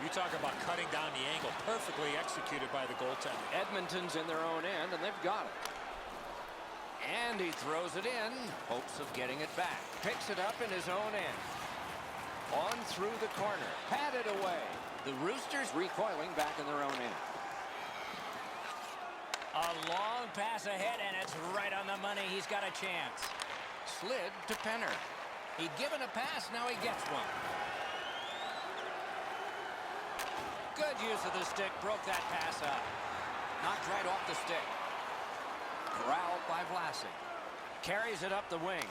You talk about cutting down the angle. Perfectly executed by the goaltender. Edmonton's in their own end, and they've got it. And he throws it in, hopes of getting it back. Picks it up in his own end. On through the corner. Patted away. The Roosters recoiling back in their own end. A long pass ahead, and it's right on the money. He's got a chance. Slid to Penner. He'd given a pass, now he gets one. Good use of the stick, broke that pass up. Knocked right off the stick. Corralled by Vlasic. Carries it up the wing.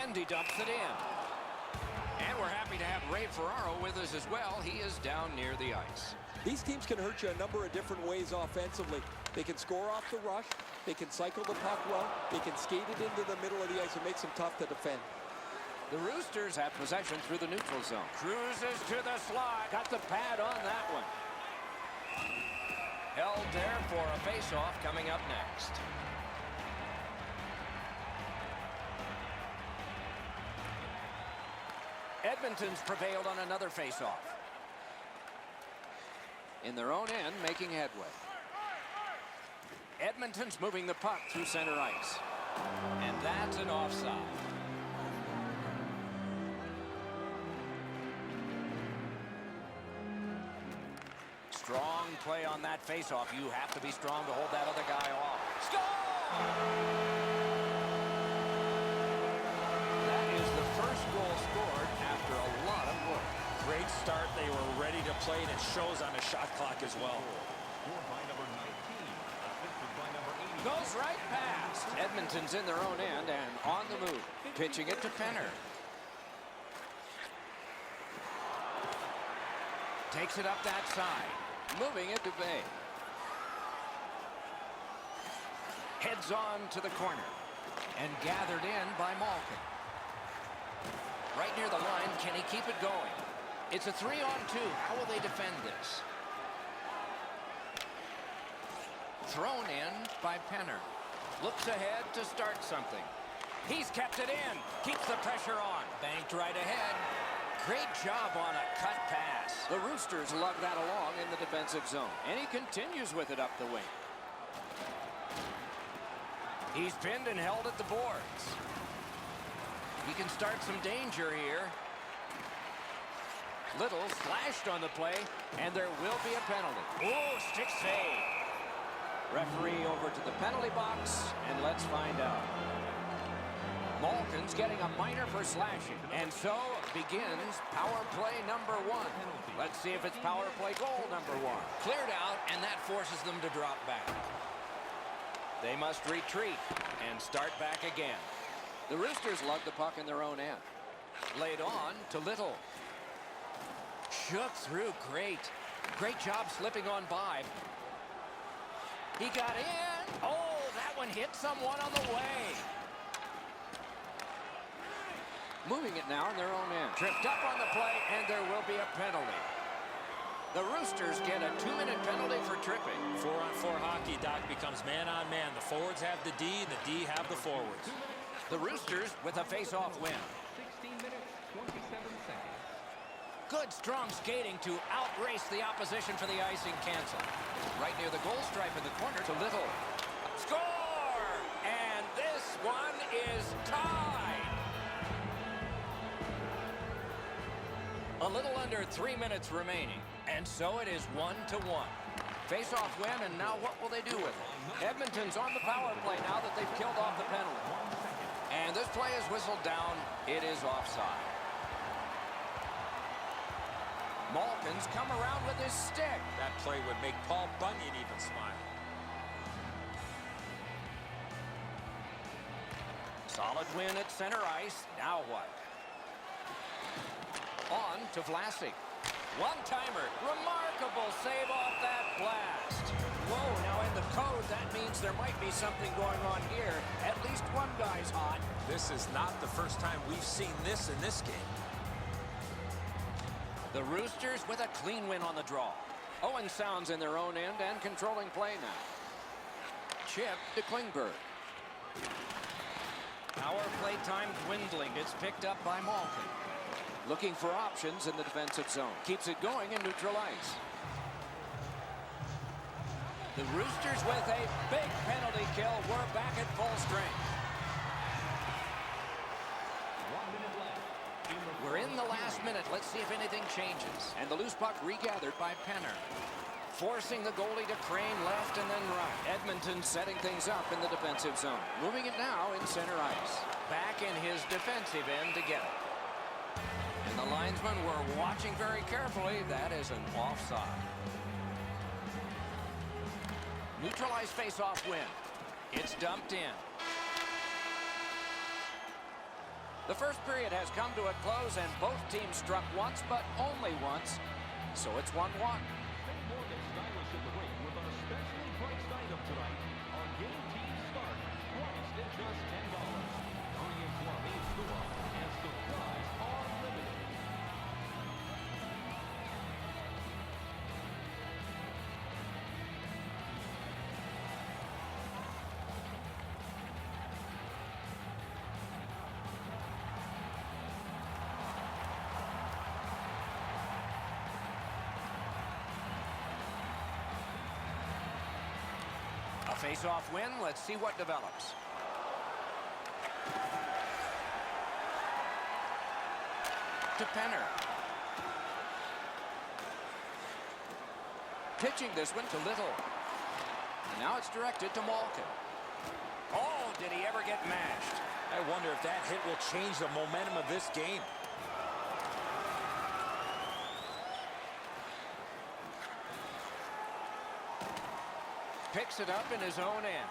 And he dumps it in. And we're happy to have Ray Ferraro with us as well. He is down near the ice. These teams can hurt you a number of different ways offensively. They can score off the rush. They can cycle the puck well. They can skate it into the middle of the ice and makes them tough to defend. The Roosters have possession through the neutral zone. Cruises to the slot. Got the pad on that one. Held there for a face-off coming up next. Edmonton's prevailed on another face-off. In their own end, making headway. Edmonton's moving the puck through center ice. And that's an offside. Strong play on that face-off. You have to be strong to hold that other guy off. Score! That is the first goal scored after a lot of work. Great start. They were ready to play, and it shows on the shot clock as well. Goes right past. Edmonton's in their own end and on the move. Pitching it to Penner. Takes it up that side. Moving it to Bay. Heads on to the corner. And gathered in by Malkin. Right near the line. Can he keep it going? It's a 3-on-2. How will they defend this? Thrown in by Penner. Looks ahead to start something. He's kept it in. Keeps the pressure on. Banked right ahead. Great job on a cut pass. The Roosters lug that along in the defensive zone. And he continues with it up the wing. He's pinned and held at the boards. He can start some danger here. Little slashed on the play, and there will be a penalty. Oh, stick save. Referee over to the penalty box, and let's find out. Malkin's getting a minor for slashing, and so begins power play number 1. Let's see if it's power play goal number 1. Cleared out, and that forces them to drop back. They must retreat and start back again. The Roosters lug the puck in their own end. Laid on to Little. Shook through, great. Great job slipping on by. He got in. Oh, that one hit someone on the way. Moving it now in their own end. Tripped up on the play, and there will be a penalty. The Roosters get a 2-minute penalty for tripping. 4-on-4 hockey, Doc, becomes man-on-man. The forwards have the D, and the D have the forwards. The Roosters with a face-off win. 16 minutes, 27 seconds. Good, strong skating to outrace the opposition for the icing cancel. Right near the goal stripe in the corner to Little. Score! And this one is tied. A little under 3 minutes remaining. And so it is 1-1. Face-off win, and now what will they do with it? Edmonton's on the power play now that they've killed off the penalty. And this play is whistled down. It is offside. Malkin's come around with his stick. That play would make Paul Bunyan even smile. Solid win at center ice. Now what? On to Vlasic. One-timer. Remarkable save off that blast. Whoa, now in the code, that means there might be something going on here. At least one guy's hot. This is not the first time we've seen this in this game. The Roosters with a clean win on the draw. Owen Sounds in their own end and controlling play now. Chip to Klingberg. Power play time dwindling. It's picked up by Malkin. Looking for options in the defensive zone. Keeps it going in neutral ice. The Roosters with a big penalty kill. We're back at full strength. 1 minute left. We're in the last minute. Let's see if anything changes. And the loose puck regathered by Penner. Forcing the goalie to crane left and then right. Edmonton setting things up in the defensive zone. Moving it now in center ice. Back in his defensive end to get it. And the linesmen were watching very carefully. That is an offside. Neutralized face-off win. It's dumped in. The first period has come to a close, and both teams struck once, but only once. So it's 1-1. Stay more than stylish in the ring with an especially priced item tonight. Our game team start, priced at just $10. Hurry into our main store as supplies are limited. A face-off win. Let's see what develops. To Penner. Pitching this one to Little. And now it's directed to Malkin. Oh, did he ever get mashed? I wonder if that hit will change the momentum of this game. Picks it up in his own end.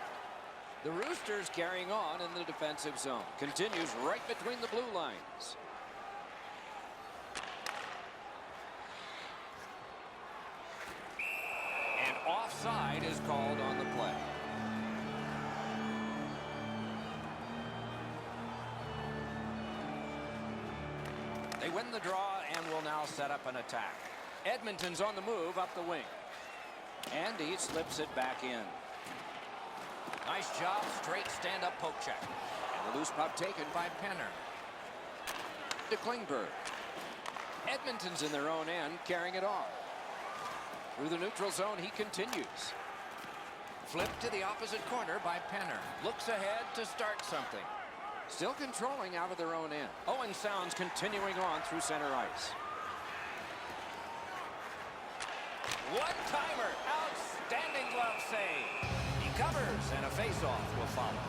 The Roosters carrying on in the defensive zone. Continues right between the blue lines. And offside is called on the play. They win the draw and will now set up an attack. Edmonton's on the move up the wing. And he slips it back in. Nice job, straight stand-up poke check. And the loose puck taken by Penner. To Klingberg. Edmonton's in their own end, carrying it on. Through the neutral zone, he continues. Flipped to the opposite corner by Penner. Looks ahead to start something. Still controlling out of their own end. Owen Sounds continuing on through center ice. One-timer. Outstanding glove save. He covers, and a face-off will follow.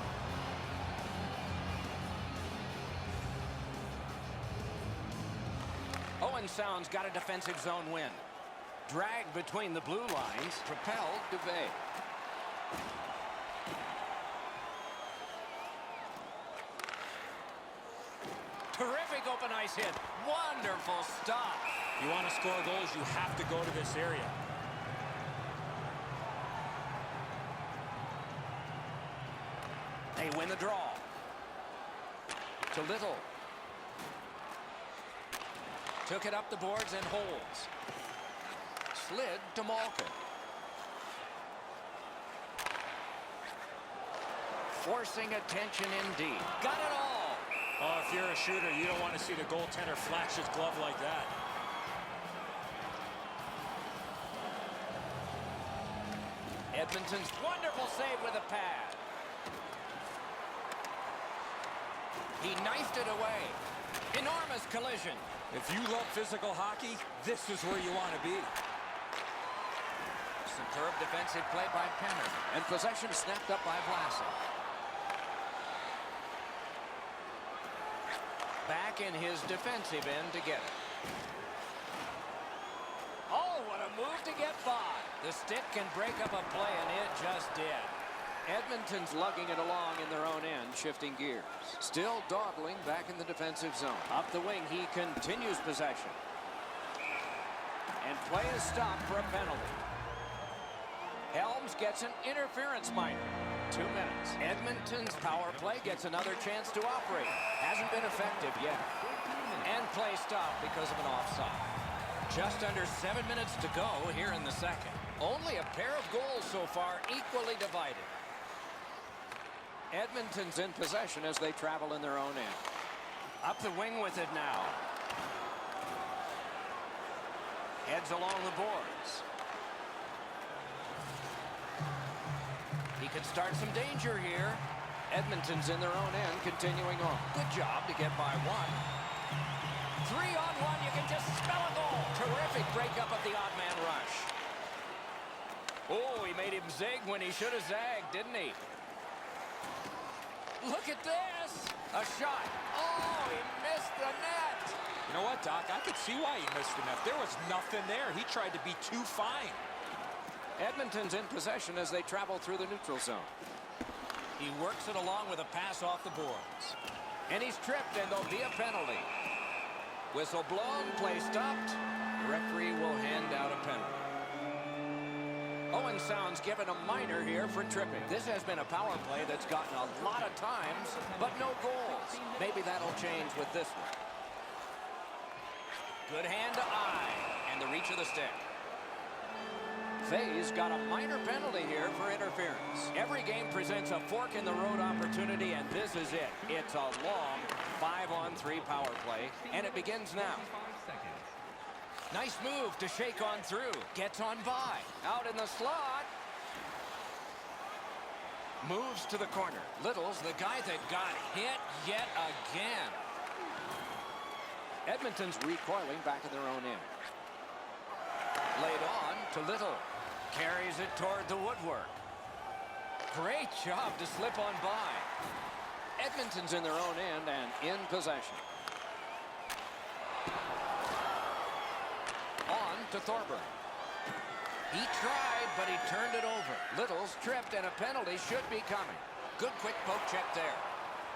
Owen Sounds got a defensive zone win. Dragged between the blue lines. Propelled to Bay. Terrific open ice hit. Wonderful stop. If you want to score goals, you have to go to this area. They win the draw. To Little. Took it up the boards and holds. Slid to Malkin. Forcing attention indeed. Got it all. Oh, if you're a shooter, you don't want to see the goaltender flash his glove like that. Edmonton's wonderful save with a pad. He knifed it away. Enormous collision. If you love physical hockey, this is where you want to be. Superb defensive play by Penner. And possession snapped up by Vlasic. Back in his defensive end to get it. Oh, what a move to get by. The stick can break up a play, and it just did. Edmonton's lugging it along in their own end, shifting gears. Still dawdling back in the defensive zone. Up the wing, he continues possession. And play is stopped for a penalty. Helms gets an interference minor. 2 minutes. Edmonton's power play gets another chance to operate. Hasn't been effective yet. And play stopped because of an offside. Just under 7 minutes to go here in the second. Only a pair of goals so far, equally divided. Edmonton's in possession as they travel in their own end. Up the wing with it now. Heads along the boards. He could start some danger here. Edmonton's in their own end, continuing on. Good job to get by one. 3-on-1, you can just smell a goal. Terrific breakup of the odd man rush. Oh, he made him zig when he should have zagged, didn't he? Look at this. A shot. Oh, he missed the net. You know what, Doc? I could see why he missed the net. There was nothing there. He tried to be too fine. Edmonton's in possession as they travel through the neutral zone. He works it along with a pass off the boards. And he's tripped, and there'll be a penalty. Whistle blown, play stopped. The referee will hand out a penalty. Owen Sound's given a minor here for tripping. This has been a power play that's gotten a lot of times, but no goals. Maybe that'll change with this one. Good hand to eye, and the reach of the stick. Faye's got a minor penalty here for interference. Every game presents a fork-in-the-road opportunity, and this is it. It's a long 5-on-3 power play, and it begins now. Nice move to shake on through. Gets on by. Out in the slot. Moves to the corner. Little's the guy that got hit yet again. Edmonton's recoiling back in their own end. Laid on to Little. Carries it toward the woodwork. Great job to slip on by. Edmonton's in their own end and in possession. On to Thorburn. He tried, but he turned it over. Little's tripped, and a penalty should be coming. Good quick poke check there.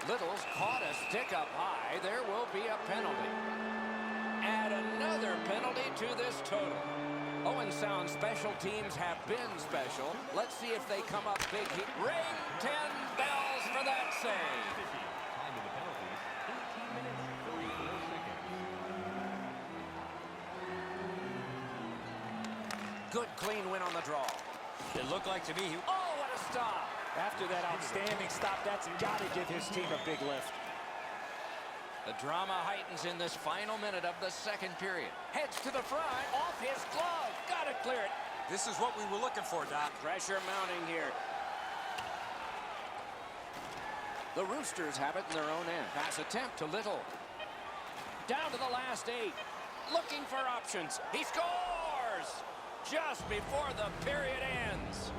Little's caught a stick up high. There will be a penalty. Add another penalty to this total. Owen Sound special teams have been special. Let's see if they come up big. Ring 10 bells for that save. Time of the penalties, 18 minutes, 34 seconds. Good clean win on the draw. It looked like to me he... Oh, what a stop. After that outstanding stop, that's got to give his team a big lift. The drama heightens in this final minute of the second period. Heads to the front, off his glove. Got to clear it. This is what we were looking for, Doc. Pressure mounting here. The Roosters have it in their own end. Pass attempt to Little. Down to the last 8. Looking for options. He scores! Just before the period ends.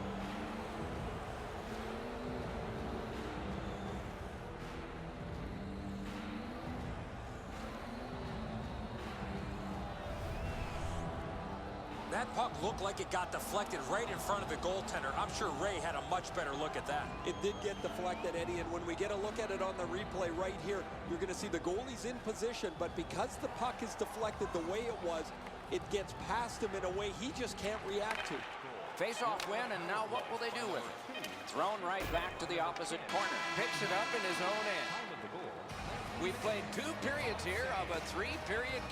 That puck looked like it got deflected right in front of the goaltender. I'm sure Ray had a much better look at that. It did get deflected, Eddie, and when we get a look at it on the replay right here, you're going to see the goalie's in position, but because the puck is deflected the way it was, it gets past him in a way he just can't react to. Face-off win, and now what will they do with it? Thrown right back to the opposite corner. Picks it up in his own end. We've played 2 periods here of a 3-period